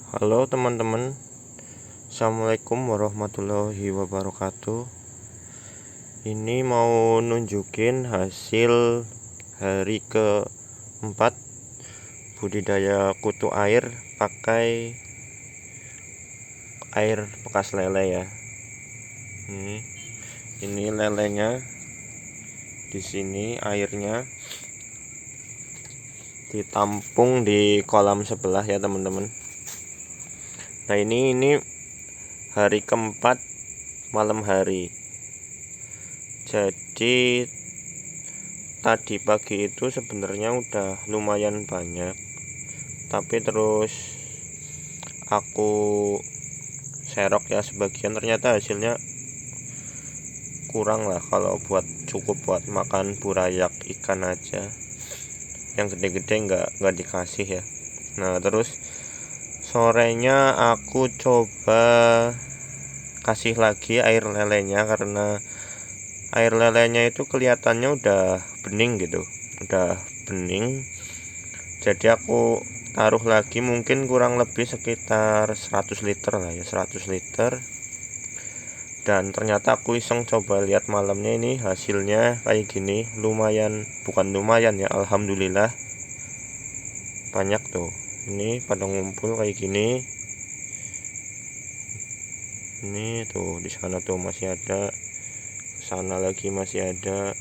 Halo teman-teman, Assalamualaikum warahmatullahi wabarakatuh. Ini mau nunjukin hasil hari keempat budidaya kutu air pakai air bekas lele ya. Ini lelenya, di sini airnya ditampung di kolam sebelah ya teman-teman. Nah ini hari keempat malam hari. Jadi tadi pagi itu sebenarnya udah lumayan banyak, tapi terus aku serok ya sebagian, ternyata hasilnya kurang lah kalau cukup buat makan burayak ikan aja. Yang gede-gede nggak dikasih ya. Nah terus sorenya aku coba kasih lagi air lelenya, karena air lelenya itu kelihatannya udah bening gitu, udah bening. Jadi aku taruh lagi mungkin kurang lebih sekitar 100 liter lah ya, 100 liter. Dan ternyata aku iseng coba lihat malamnya, ini hasilnya kayak gini. Lumayan, bukan lumayan ya, alhamdulillah banyak tuh. Ini pada ngumpul kayak gini. Ini tuh di sana tuh masih ada, sana lagi masih ada.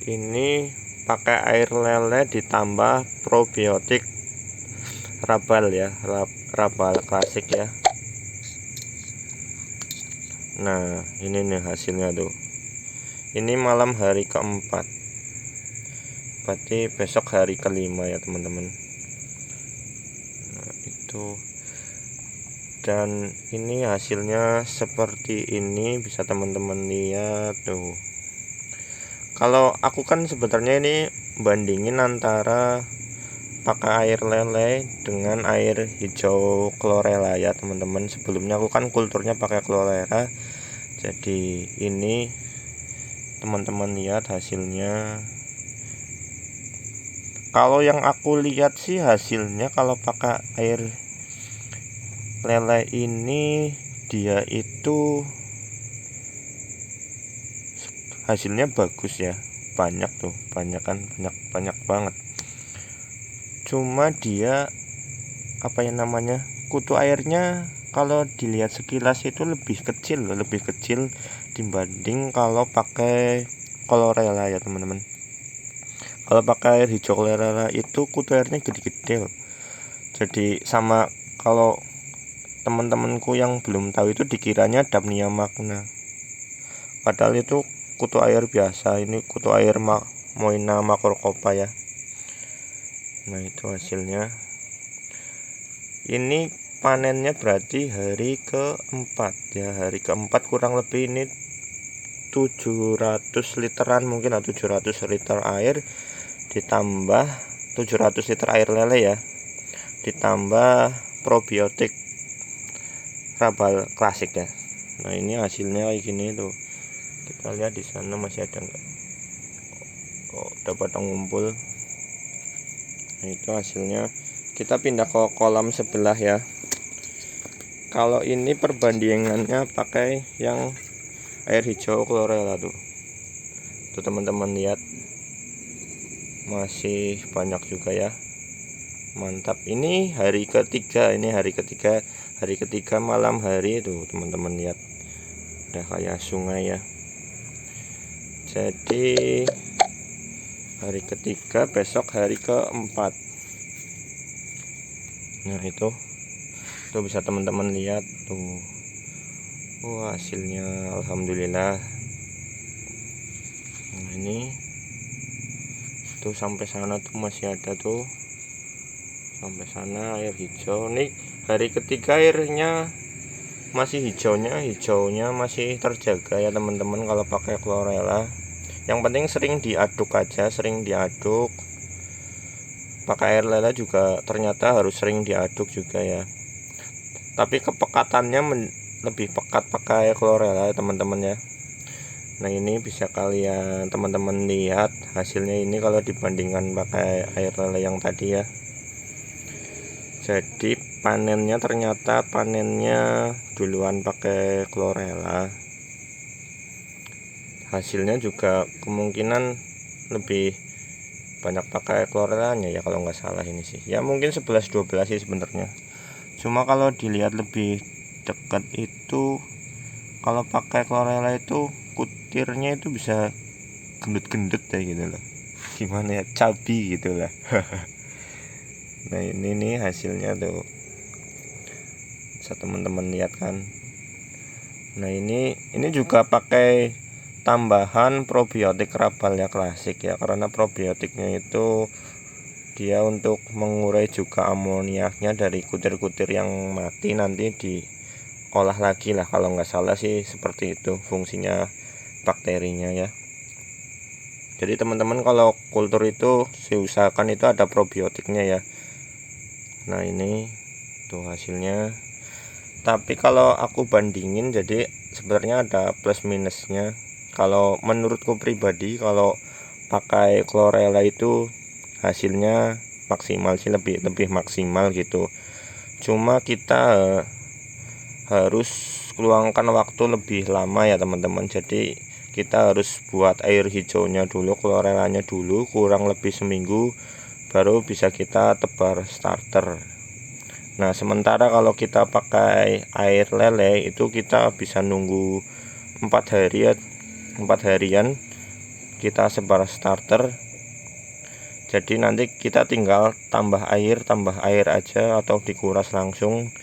Ini pakai air lele ditambah probiotik rabal ya, rabal klasik ya. Nah ini nih hasilnya tuh. Ini malam hari keempat, berarti besok hari kelima ya teman-teman. Nah itu, dan ini hasilnya seperti ini, bisa teman-teman lihat tuh. Kalau aku kan sebenarnya ini bandingin antara pakai air lele dengan air hijau chlorella ya teman-teman. Sebelumnya aku kan kulturnya pakai chlorella. Jadi ini teman-teman lihat hasilnya. Kalau yang aku lihat sih hasilnya, kalau pakai air lele ini dia itu hasilnya bagus ya, banyak tuh, banyak banget. Cuma dia apa ya namanya, kutu airnya kalau dilihat sekilas itu lebih kecil dibanding kalau pakai chlorella ya teman-teman. Kalau pakai air hijau chlorella itu kutu airnya gede-gede. Jadi sama, kalau teman-temanku yang belum tahu itu dikiranya Dapnia magna, padahal itu kutu air biasa. Ini kutu air Moina macrocopa ya. Nah itu hasilnya. Ini panennya berarti hari keempat ya, hari keempat kurang lebih ini 700 literan mungkin, atau 700 liter air ditambah 700 liter air lele ya, ditambah probiotik rabal klasik ya. Nah ini hasilnya kayak gini tuh. Kita lihat di sana masih ada enggak? Oh, udah pada ngumpul. Nah itu hasilnya. Kita pindah ke kolam sebelah ya. Kalau ini perbandingannya pakai yang air hijau chlorella tuh. Tuh teman-teman lihat, masih banyak juga ya. Mantap. Ini hari ketiga, hari ketiga malam hari itu teman-teman lihat. Udah kayak sungai ya. Jadi hari ketiga, besok hari keempat. Nah itu bisa teman-teman lihat tuh. Wah hasilnya alhamdulillah. Nah ini tuh sampai sana tuh masih ada tuh, sampai sana air hijau. Nih hari ketiga airnya masih hijaunya masih terjaga ya teman-teman kalau pakai chlorella. Yang penting sering diaduk aja, sering diaduk. Pakai air lele juga ternyata harus sering diaduk juga ya, tapi kepekatannya lebih pekat pakai chlorella ya teman-teman ya. Nah ini bisa kalian teman-teman lihat hasilnya ini kalau dibandingkan pakai air lele yang tadi ya. Jadi panennya ternyata panennya duluan pakai chlorella, hasilnya juga kemungkinan lebih banyak pakai chlorellanya ya kalau nggak salah ini sih ya, mungkin 11-12 sih sebenarnya. Cuma kalau dilihat lebih dekat itu kalau pakai chlorella itu kutirnya itu bisa gendut-gendut ya gitu loh, gimana ya, cabi gitu lah. Nah ini nih hasilnya tuh, bisa teman-teman lihat kan. Nah ini juga pakai tambahan probiotik Rabalnya klasik ya, karena probiotiknya itu dia untuk mengurai juga amoniaknya dari kutir-kutir yang mati, nanti diolah lagi lah kalau nggak salah sih, seperti itu fungsinya bakterinya ya. Jadi teman-teman kalau kultur itu diusahakan itu ada probiotiknya ya. Nah ini tuh hasilnya. Tapi kalau aku bandingin, jadi sebenarnya ada plus minusnya. Kalau menurutku pribadi, kalau pakai chlorella itu hasilnya maksimal sih, lebih maksimal gitu. Cuma kita harus luangkan waktu lebih lama ya teman-teman. Jadi kita harus buat air hijaunya dulu, chlorellanya dulu, kurang lebih seminggu baru bisa kita tebar starter. Nah sementara kalau kita pakai air lele itu kita bisa nunggu 4 harian kita sebar starter. Jadi nanti kita tinggal tambah air aja atau dikuras langsung,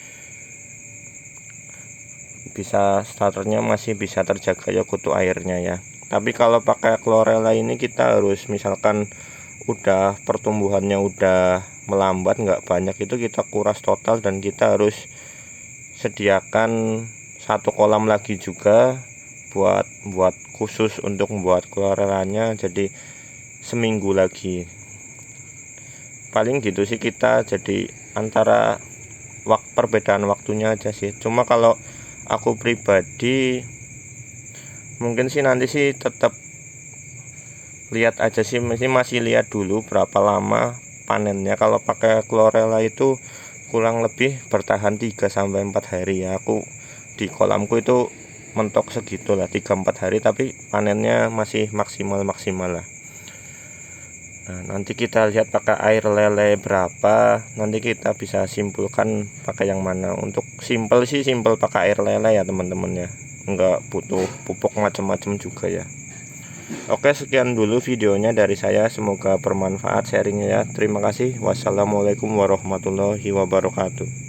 bisa starternya masih bisa terjaga ya kutu airnya ya. Tapi kalau pakai chlorella ini kita harus, misalkan udah pertumbuhannya udah melambat, nggak banyak, itu kita kuras total dan kita harus sediakan satu kolam lagi juga buat khusus untuk membuat chlorellanya, jadi seminggu lagi paling gitu sih kita. Jadi antara perbedaan waktunya aja sih. Cuma kalau aku pribadi mungkin sih nanti sih tetap lihat aja sih, masih lihat dulu berapa lama panennya. Kalau pakai chlorella itu kurang lebih bertahan 3-4 hari ya. Aku di kolamku itu mentok segitulah 3-4 hari, tapi panennya masih maksimal lah. Nah nanti kita lihat pakai air lele berapa, nanti kita bisa simpulkan pakai yang mana. Untuk simpel pakai air lele ya teman-teman ya, nggak butuh pupuk macam-macam juga ya. Oke, sekian dulu videonya dari saya, semoga bermanfaat sharingnya ya. Terima kasih. Wassalamualaikum warahmatullahi wabarakatuh.